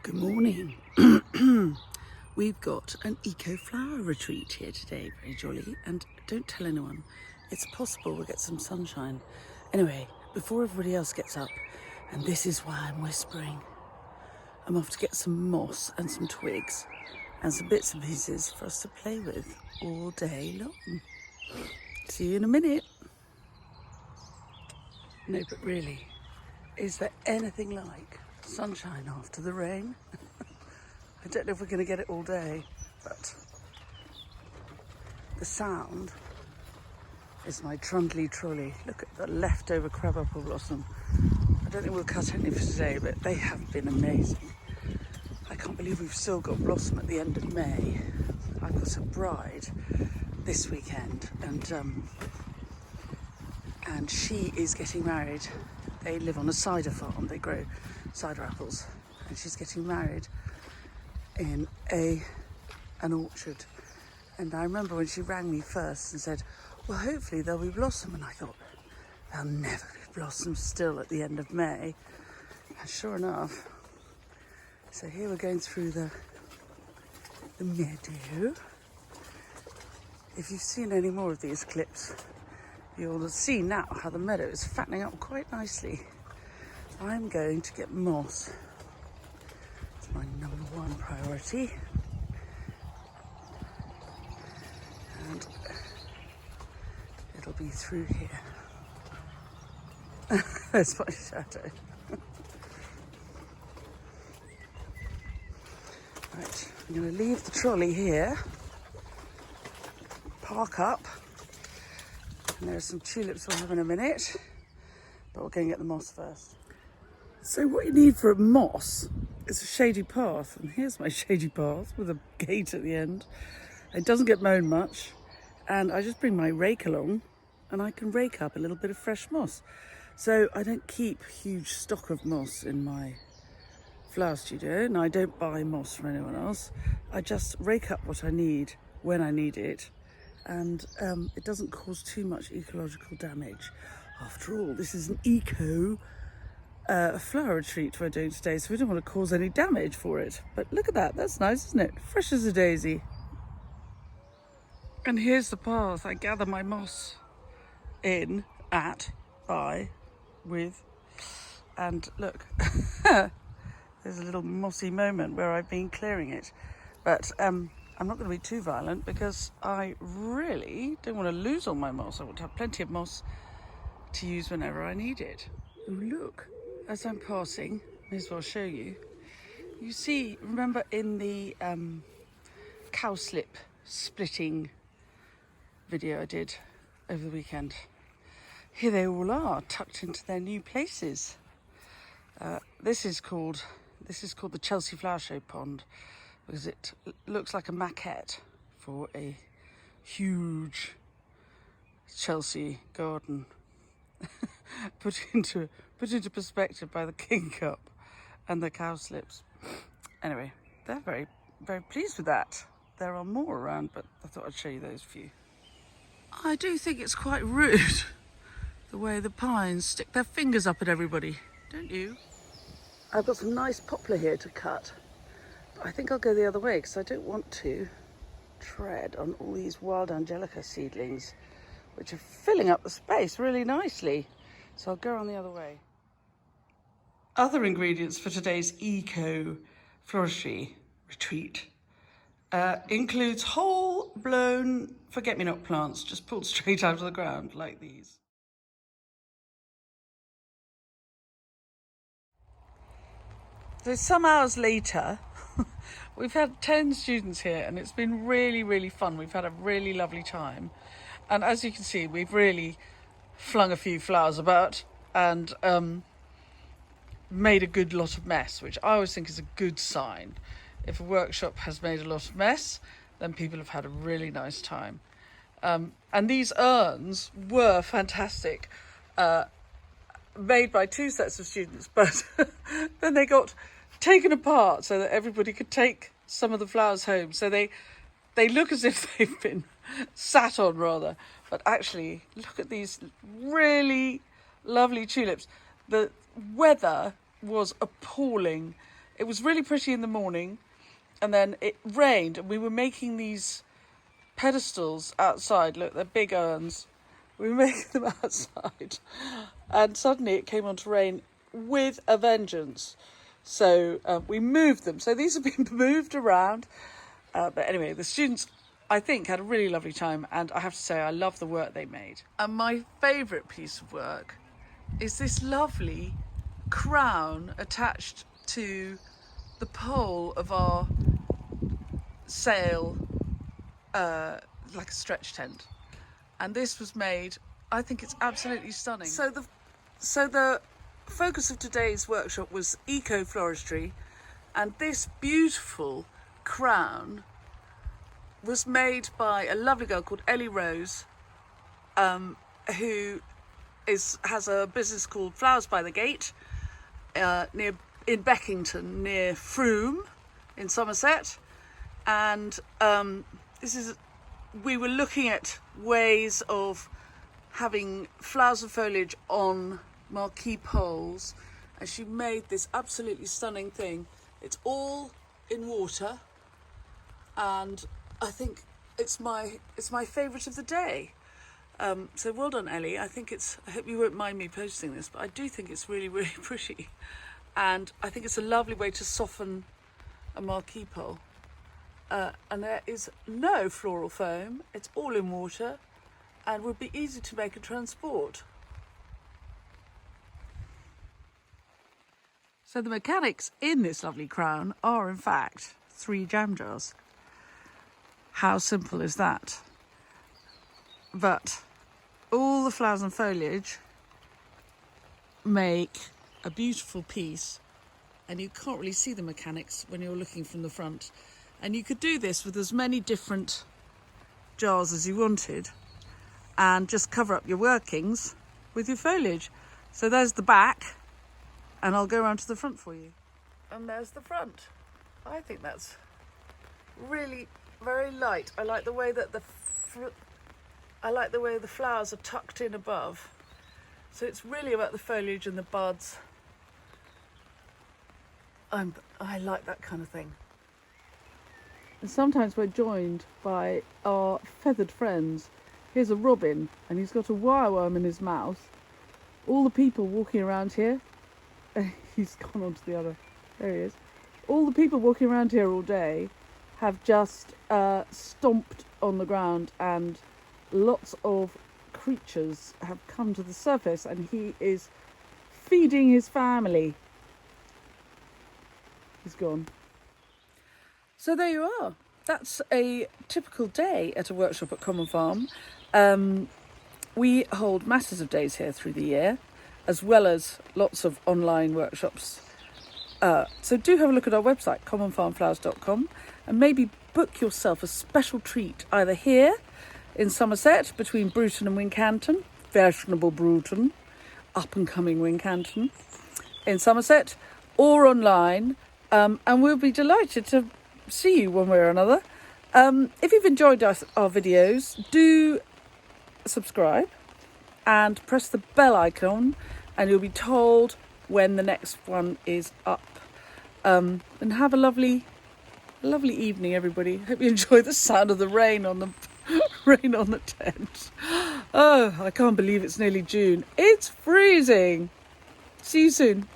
Good morning. We've got an eco-flower retreat here today, very jolly, and don't tell anyone. It's possible we'll get some sunshine. Anyway, before everybody else gets up, and this is why I'm whispering, I'm off to get some moss and some twigs and some bits and pieces for us to play with all day long. See you in a minute. No, but really, is there anything like sunshine after the rain? I don't know if we're going to get it all day, but the sound is my trundly trolley. Look at the leftover crabapple blossom. I don't think we'll cut any for today, but they have been amazing. I can't believe we've still got blossom at the end of May. I've got a bride this weekend, and she is getting married. They live on a cider farm. They grow cider apples, and she's getting married in an orchard. And I remember when she rang me first and said, well, hopefully there'll be blossom, and I thought, there'll never be blossom still at the end of May. And sure enough, so here we're going through the meadow. If you've seen any more of these clips, you'll see now how the meadow is fattening up quite nicely. I'm going to get moss. It's my number one priority. And it'll be through here. There's my shadow. Right, I'm going to leave the trolley here, park up, and there are some tulips we'll have in a minute, but we're going to get the moss first. So what you need for a moss is a shady path, and here's my shady path with a gate at the end. It doesn't get mown much, and I just bring my rake along and I can rake up a little bit of fresh moss. So I don't keep huge stock of moss in my flower studio, and I don't buy moss from anyone else. I just rake up what I need when I need it, and it doesn't cause too much ecological damage. After all, this is an eco flower retreat we're doing today, so we don't want to cause any damage for it. But look at that, that's nice, isn't it? Fresh as a daisy. And here's the path I gather my moss in, with, and look, there's a little mossy moment where I've been clearing it. But I'm not going to be too violent because I really don't want to lose all my moss. I want to have plenty of moss to use whenever I need it. Oh, look, as I'm passing, may as well show you. You see, remember in the cowslip splitting video I did over the weekend? Here they all are, tucked into their new places. This is called the Chelsea Flower Show pond, because it looks like a maquette for a huge Chelsea garden put into perspective by the king cup and the cowslips. Anyway, they're very, very pleased with that. There are more around, but I thought I'd show you those few. I do think it's quite rude the way the pines stick their fingers up at everybody, don't you? I've got some nice poplar here to cut, but I think I'll go the other way because I don't want to tread on all these wild angelica seedlings, which are filling up the space really nicely. So I'll go around the other way. Other ingredients for today's eco floristry retreat includes whole blown forget-me-not plants just pulled straight out of the ground like these. So some hours later, we've had 10 students here and it's been really, really fun. We've had a really lovely time. And as you can see, we've really flung a few flowers about and made a good lot of mess, which I always think is a good sign. If a workshop has made a lot of mess, then people have had a really nice time. And these urns were fantastic, made by two sets of students, but then they got taken apart so that everybody could take some of the flowers home. So they look as if they've been sat on rather, but actually look at these really lovely tulips. The weather was appalling it was really pretty in the morning, and then it rained, and we were making these pedestals outside. Look, they're big urns. We were making them outside, and suddenly it came on to rain with a vengeance. So we moved them. So these have been moved around. But anyway, the students, I think, had a really lovely time, and I have to say I love the work they made. And my favourite piece of work is this lovely crown attached to the pole of our sail, like a stretch tent. And this was made, I think it's absolutely stunning. So the focus of today's workshop was eco floristry, and this beautiful crown was made by a lovely girl called Ellie Rose, who has a business called Flowers by the Gate in Beckington, near Frome in Somerset. And we were looking at ways of having flowers and foliage on marquee poles, and she made this absolutely stunning thing. It's all in water, and I think it's my favourite of the day. So well done, Ellie. I hope you won't mind me posting this, but I do think it's really, really pretty, and I think it's a lovely way to soften a marquee pole. And there is no floral foam. It's all in water, and would be easy to make and transport. So the mechanics in this lovely crown are, in fact, 3 jam jars. How simple is that? But all the flowers and foliage make a beautiful piece, and you can't really see the mechanics when you're looking from the front. And you could do this with as many different jars as you wanted, and just cover up your workings with your foliage. So there's the back, and I'll go around to the front for you. And there's the front. I think that's really very light. I like the way that the flowers are tucked in above. So it's really about the foliage and the buds. I like that kind of thing. And sometimes we're joined by our feathered friends. Here's a robin, and he's got a wireworm in his mouth. All the people walking around here, he's gone on to the other, there he is. All the people walking around here all day have just stomped on the ground, and lots of creatures have come to the surface, and he is feeding his family. He's gone. So there you are. That's a typical day at a workshop at Common Farm. We hold masses of days here through the year, as well as lots of online workshops. So do have a look at our website, commonfarmflowers.com, and maybe book yourself a special treat either here in Somerset between Bruton and Wincanton, fashionable Bruton, up and coming Wincanton in Somerset, or online, and we'll be delighted to see you one way or another. If you've enjoyed our videos, do subscribe and press the bell icon, and you'll be told when the next one is up. And have a lovely evening, everybody. Hope you enjoy the sound of the rain on the tent. Oh, I can't believe it's nearly June. It's freezing. See you soon.